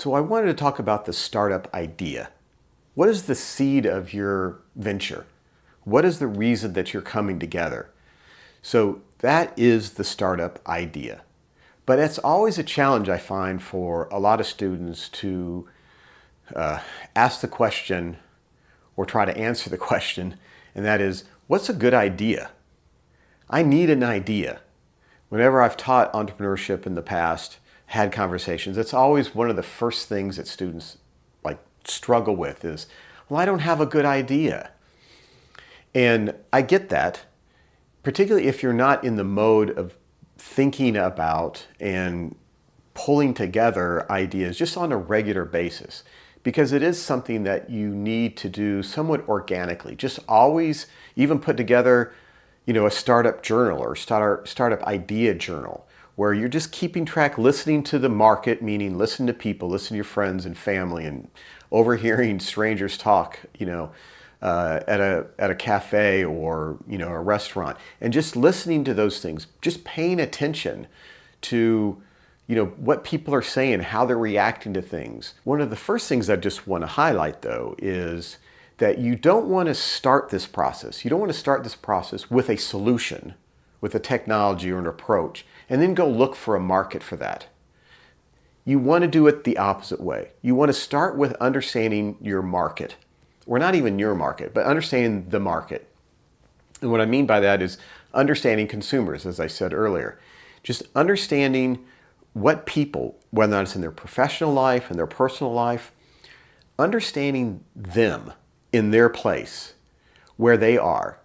So I wanted to talk about the startup idea. What is the seed of your venture? What is the reason that you're coming together? So that is the startup idea. But it's always a challenge, I find, for a lot of students to ask the question or try to answer the question, and that is, what's a good idea? I need an idea. Whenever I've taught entrepreneurship in the past, had conversations, it's always one of the first things that students struggle with is, well, I don't have a good idea. And I get that, particularly if you're not in the mode of thinking about and pulling together ideas just on a regular basis, because it is something that you need to do somewhat organically. Just always even put together, a startup journal or startup idea journal where you're just keeping track, listening to the market, meaning listen to people, listen to your friends and family, and overhearing strangers talk, at a cafe or a restaurant, and just listening to those things, just paying attention to what people are saying, how they're reacting to things. One of the first things I just want to highlight, though, is that you don't want to start this process. You don't want to start this process with a solution, with a technology or an approach, and then go look for a market for that. You want to do it the opposite way. You want to start with understanding your market, or not even your market, but understanding the market. And what I mean by that is understanding consumers, as I said earlier. Just understanding what people, whether it's in their professional life and their personal life, understanding them in their place, where they are.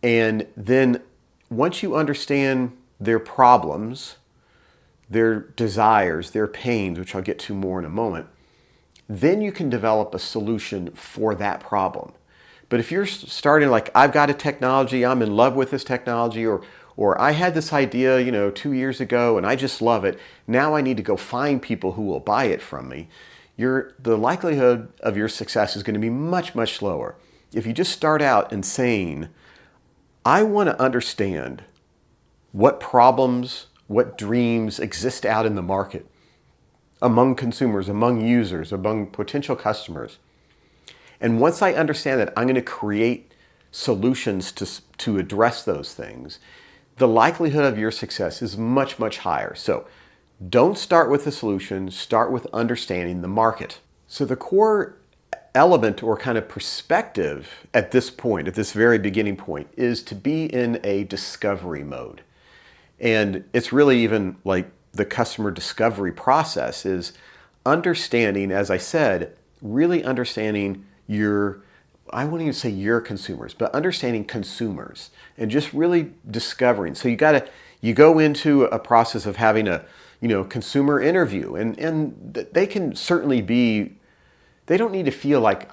And then once you understand their problems, their desires, their pains, which I'll get to more in a moment, then you can develop a solution for that problem. But if you're starting I've got a technology, I'm in love with this technology, or I had this idea, 2 years ago and I just love it. Now I need to go find people who will buy it from me. The likelihood of your success is going to be much, much lower. If you just start out and saying, I want to understand what problems, what dreams exist out in the market among consumers, among users, among potential customers. And once I understand that, I'm going to create solutions to address those things. The likelihood of your success is much, much higher. So don't start with the solution, start with understanding the market. So the core element or kind of perspective at this point, at this very beginning point, is to be in a discovery mode. And it's really even like the customer discovery process is understanding, as I said, really understanding I wouldn't even say your consumers, but understanding consumers and just really discovering. So you go into a process of having a consumer interview, and they can certainly be, they don't need to feel like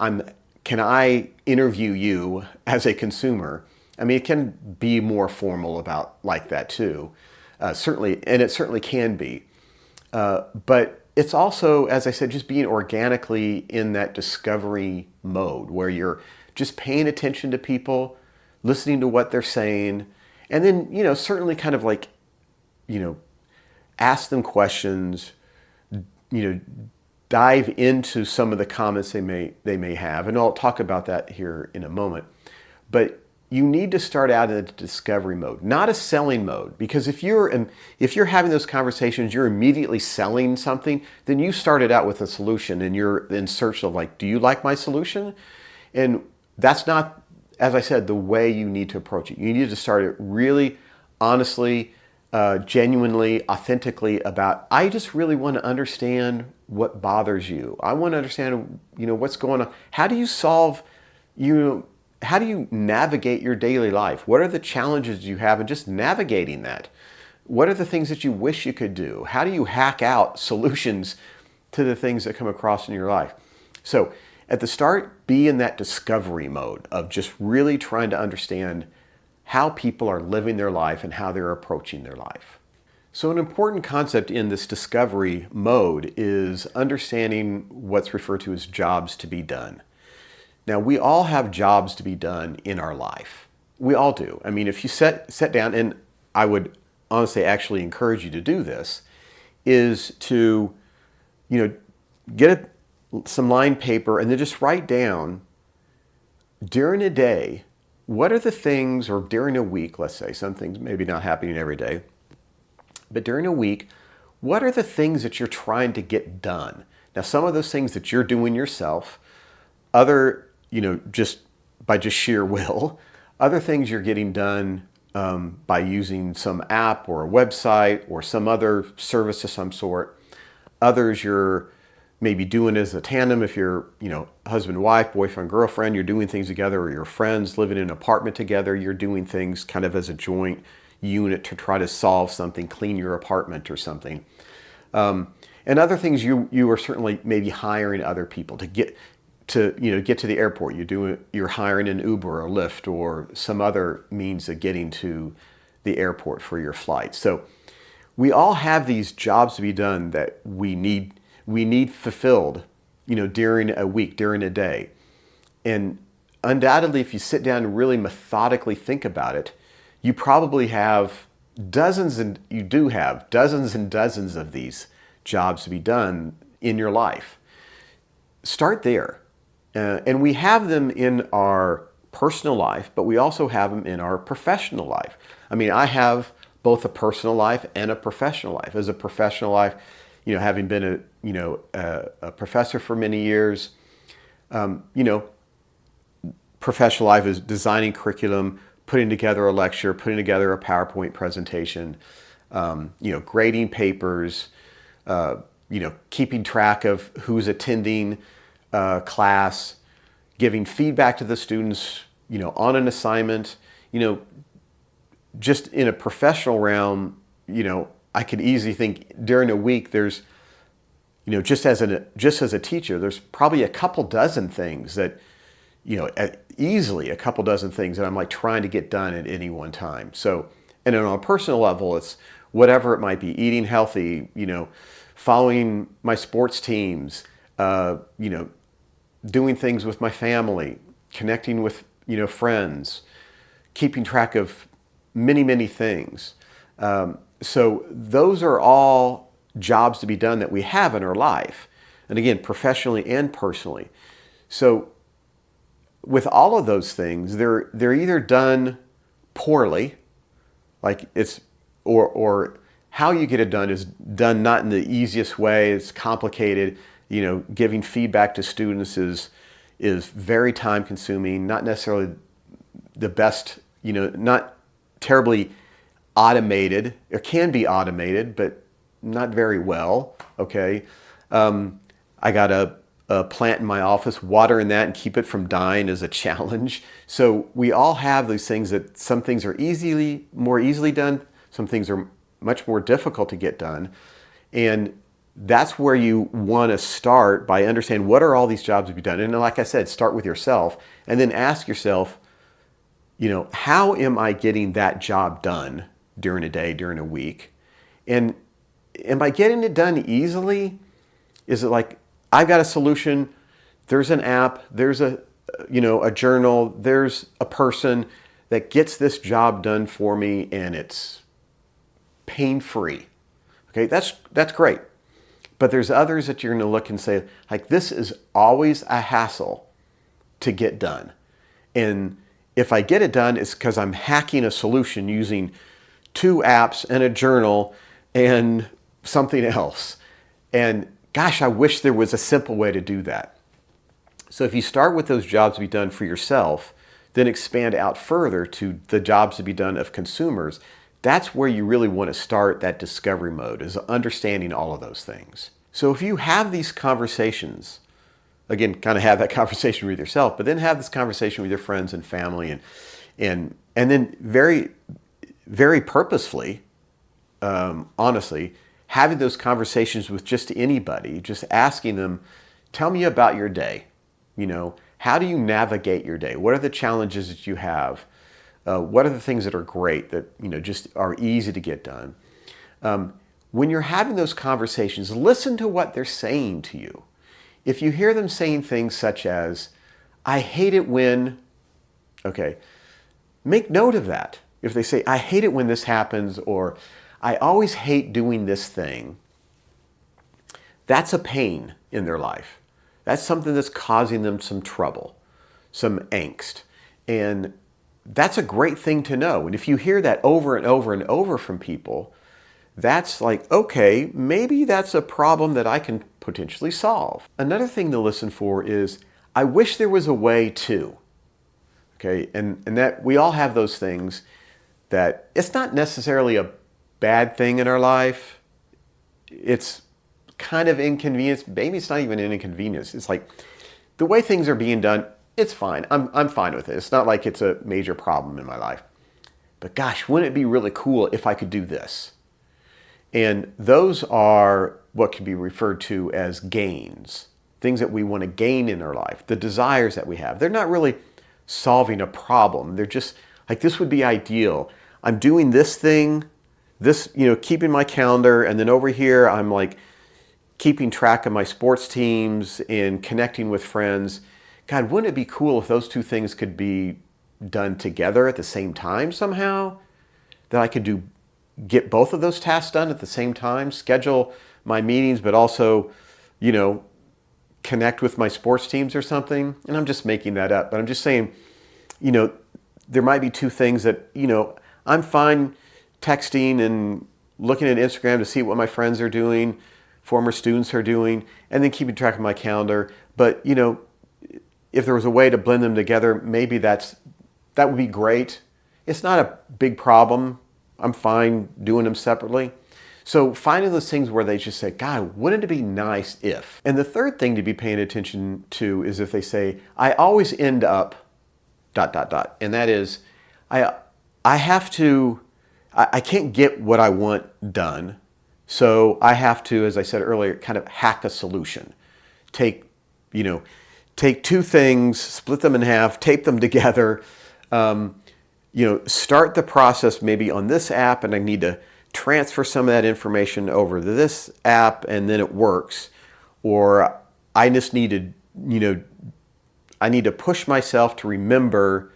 can I interview you as a consumer? I mean, it can be more formal about like that too, certainly, and it certainly can be. But it's also, as I said, just being organically in that discovery mode where you're just paying attention to people, listening to what they're saying, and then, certainly kind of ask them questions, dive into some of the comments they may have, and I'll talk about that here in a moment. But you need to start out in a discovery mode, not a selling mode, because if you're having those conversations, you're immediately selling something, then you started out with a solution and you're in search of do you like my solution? And that's not, as I said, the way you need to approach it. You need to start it really honestly, genuinely, authentically about, I just really want to understand what bothers you. I want to understand, what's going on. How do you navigate your daily life? What are the challenges you have in just navigating that? What are the things that you wish you could do? How do you hack out solutions to the things that come across in your life? So at the start, be in that discovery mode of just really trying to understand how people are living their life and how they're approaching their life. So an important concept in this discovery mode is understanding what's referred to as jobs to be done. Now, we all have jobs to be done in our life. We all do. I mean, if you sit down, and I would honestly actually encourage you to do this, is to, get some lined paper and then just write down during a day, what are the things, or during a week, let's say, some things maybe not happening every day, but during a week, what are the things that you're trying to get done? Now, some of those things that you're doing yourself, other, just by just sheer will, other things you're getting done by using some app or a website or some other service of some sort. Others you're maybe doing as a tandem. If you're, husband, wife, boyfriend, girlfriend, you're doing things together, or your friends living in an apartment together, you're doing things kind of as a joint unit to try to solve something, clean your apartment or something. And other things you are certainly maybe hiring other people to get to the airport. You're hiring an Uber or Lyft or some other means of getting to the airport for your flight. So we all have these jobs to be done that we need fulfilled, during a week, during a day. And undoubtedly, if you sit down and really methodically think about it, you probably have dozens and dozens of these jobs to be done in your life. Start there. And we have them in our personal life, but we also have them in our professional life. I mean, I have both a personal life and a professional life. As a professional life, having been a professor for many years, professional life is designing curriculum, putting together a lecture, putting together a PowerPoint presentation, grading papers, keeping track of who's attending class, giving feedback to the students, on an assignment, just in a professional realm, I could easily think during a week there's, just as a teacher, there's probably a couple dozen things that, easily a couple dozen things that I'm like trying to get done at any one time. So, and then on a personal level, it's whatever it might be: eating healthy, following my sports teams, doing things with my family, connecting with, friends, keeping track of many, many things. So those are all jobs to be done that we have in our life. And again, professionally and personally. So with all of those things, they're either done poorly, like or how you get it done is done not in the easiest way. It's complicated. Giving feedback to students is very time consuming, not necessarily the best, not terribly automated. It can be automated, but not very well. Okay. I got a plant in my office. Watering that and keep it from dying is a challenge. So we all have these things that some things are more easily done. Some things are much more difficult to get done. And that's where you want to start, by understanding what are all these jobs to be done. And like I said, start with yourself and then ask yourself, how am I getting that job done during a day, during a week? And am I getting it done easily? Is it like, I've got a solution, there's an app, there's a journal, there's a person that gets this job done for me and it's pain-free. Okay, that's great. But there's others that you're going to look and say, like, this is always a hassle to get done. And if I get it done, it's because I'm hacking a solution using 2 apps and a journal and something else. And gosh, I wish there was a simple way to do that. So if you start with those jobs to be done for yourself, then expand out further to the jobs to be done of consumers, that's where you really want to start that discovery mode, is understanding all of those things. So if you have these conversations, again, kind of have that conversation with yourself, but then have this conversation with your friends and family, and then very, very purposefully, honestly, having those conversations with just anybody, just asking them, tell me about your day. How do you navigate your day? What are the challenges that you have? What are the things that are great that, just are easy to get done? When you're having those conversations, listen to what they're saying to you. If you hear them saying things such as, I hate it when, okay, make note of that. If they say, I hate it when this happens, or I always hate doing this thing, that's a pain. in their life. That's something that's causing them some trouble, some angst. And that's a great thing to know. And if you hear that over and over and over from people, that's like, okay, maybe that's a problem that I can potentially solve. Another thing to listen for is, I wish there was a way to. Okay, and that we all have those things that it's not necessarily a bad thing in our life. It's kind of inconvenience. Maybe it's not even an inconvenience. It's like the way things are being done, it's fine. I'm fine with it. It's not like it's a major problem in my life. But gosh, wouldn't it be really cool if I could do this? And those are what can be referred to as gains, things that we want to gain in our life, the desires that we have. They're not really solving a problem. They're just like, this would be ideal. I'm doing this thing, this, keeping my calendar, and then over here I'm like keeping track of my sports teams and connecting with friends. God, wouldn't it be cool if those two things could be done together at the same time somehow? That I could get both of those tasks done at the same time, schedule my meetings, but also, connect with my sports teams or something. And I'm just making that up, but I'm just saying, there might be two things that, I'm fine texting and looking at Instagram to see what my friends are doing, former students are doing, and then keeping track of my calendar. But, if there was a way to blend them together, maybe that would be great. It's not a big problem. I'm fine doing them separately. So finding those things where they just say, God, wouldn't it be nice if? And the third thing to be paying attention to is if they say, I always end up ... And that is, I can't get what I want done. So I have to, as I said earlier, kind of hack a solution. Take two things, split them in half, tape them together, start the process maybe on this app, and I need to transfer some of that information over to this app, and then it works. Or I just need to, I need to push myself to remember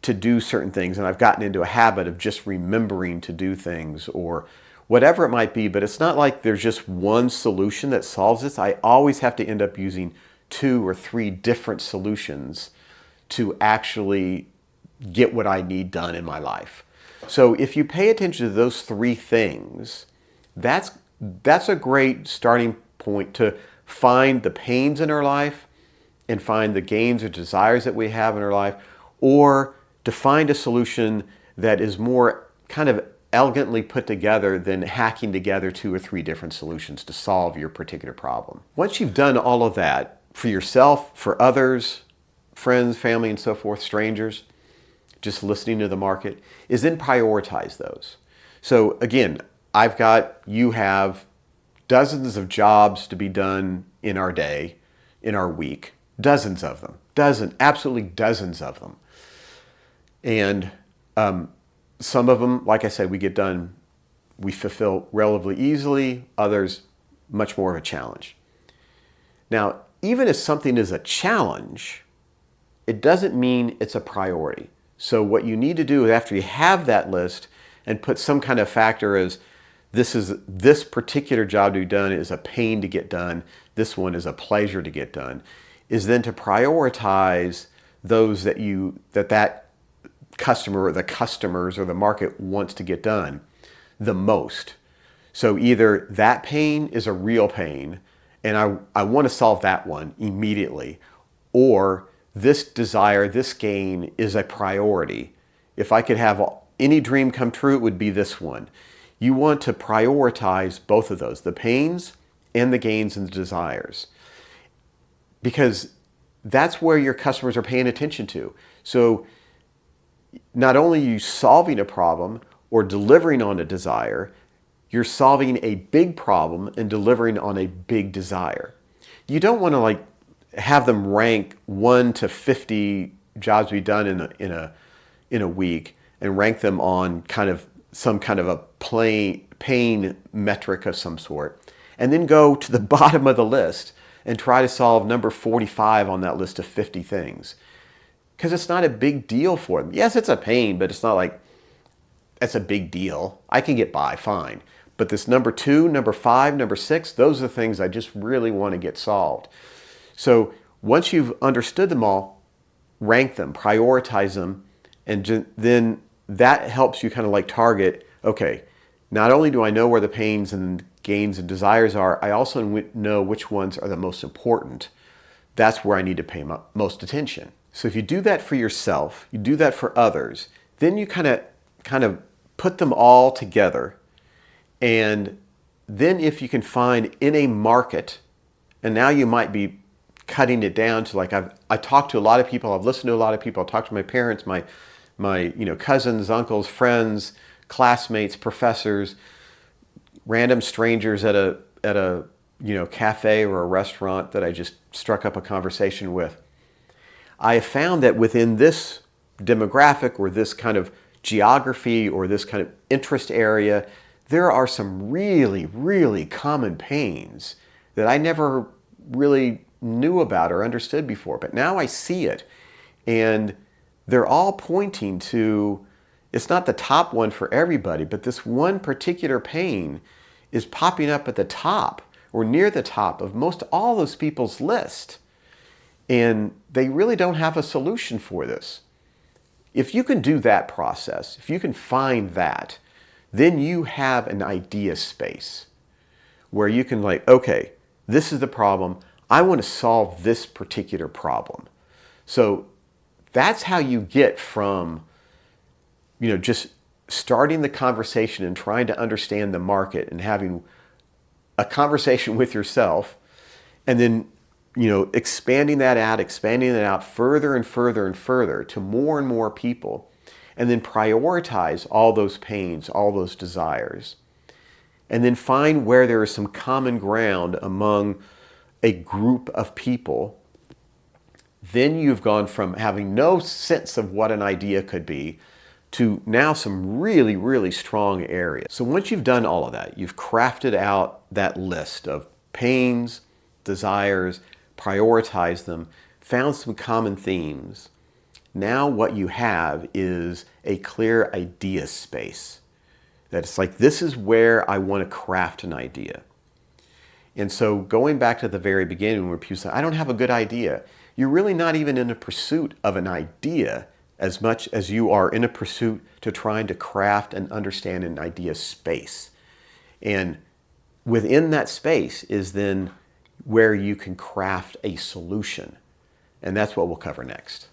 to do certain things, and I've gotten into a habit of just remembering to do things, or whatever it might be. But it's not like there's just one solution that solves this. I always have to end up using 2 or 3 different solutions to actually get what I need done in my life. So if you pay attention to those 3 things, that's a great starting point to find the pains in our life and find the gains or desires that we have in our life, or to find a solution that is more kind of elegantly put together than hacking together 2 or 3 different solutions to solve your particular problem. Once you've done all of that for yourself, for others, friends, family, and so forth, strangers, just listening to the market, is then prioritize those. So again, you have dozens of jobs to be done in our day, in our week, dozens of them, absolutely dozens of them. And some of them, like I said, we fulfill relatively easily, others much more of a challenge. Now, even if something is a challenge, it doesn't mean it's a priority. So what you need to do is, after you have that list and put some kind of factor as this particular job to be done is a pain to get done, this one is a pleasure to get done, is then to prioritize those that customer or the customers or the market wants to get done the most. So either that pain is a real pain and I want to solve that one immediately, or this desire, this gain is a priority. If I could have any dream come true, it would be this one. You want to prioritize both of those, the pains and the gains and the desires, because that's where your customers are paying attention to. So not only are you solving a problem or delivering on a desire, you're solving a big problem and delivering on a big desire. You don't want to have them rank 1 to 50 jobs to be done in a week and rank them on some kind of a pain metric of some sort, and then go to the bottom of the list and try to solve number 45 on that list of 50 things. Because it's not a big deal for them. Yes, it's a pain, but it's not like that's a big deal. I can get by fine. But this number 2, number 5, number 6, those are the things I just really want to get solved. So once you've understood them all, rank them, prioritize them, and then that helps you kind of like target, okay, not only do I know where the pains and gains and desires are, I also know which ones are the most important. That's where I need to pay most attention. So if you do that for yourself, you do that for others, then you kind of put them all together. And then if you can find in a market, and now you might be cutting it down to like, I talked to a lot of people, I've listened to a lot of people, I've talked to my parents, my cousins, uncles, friends, classmates, professors, random strangers at a cafe or a restaurant that I just struck up a conversation with. I have found that within this demographic or this kind of geography or this kind of interest area, there are some really, really common pains that I never really knew about or understood before. But now I see it, and they're all pointing to, it's not the top one for everybody, but this one particular pain is popping up at the top or near the top of most all those people's list. And they really don't have a solution for this. If you can do that process, if you can find that, then you have an idea space where you can like, okay, this is the problem. I want to solve this particular problem. So that's how you get from, just starting the conversation and trying to understand the market and having a conversation with yourself, and then expanding that out further and further and further to more and more people, and then prioritize all those pains, all those desires, and then find where there is some common ground among a group of people. Then you've gone from having no sense of what an idea could be to now some really, really strong areas. So once you've done all of that, you've crafted out that list of pains, desires, prioritized them, found some common themes. Now what you have is a clear idea space. That it's like, this is where I want to craft an idea. And so going back to the very beginning where people say, I don't have a good idea, you're really not even in a pursuit of an idea as much as you are in a pursuit to trying to craft and understand an idea space. And within that space is then where you can craft a solution. And that's what we'll cover next.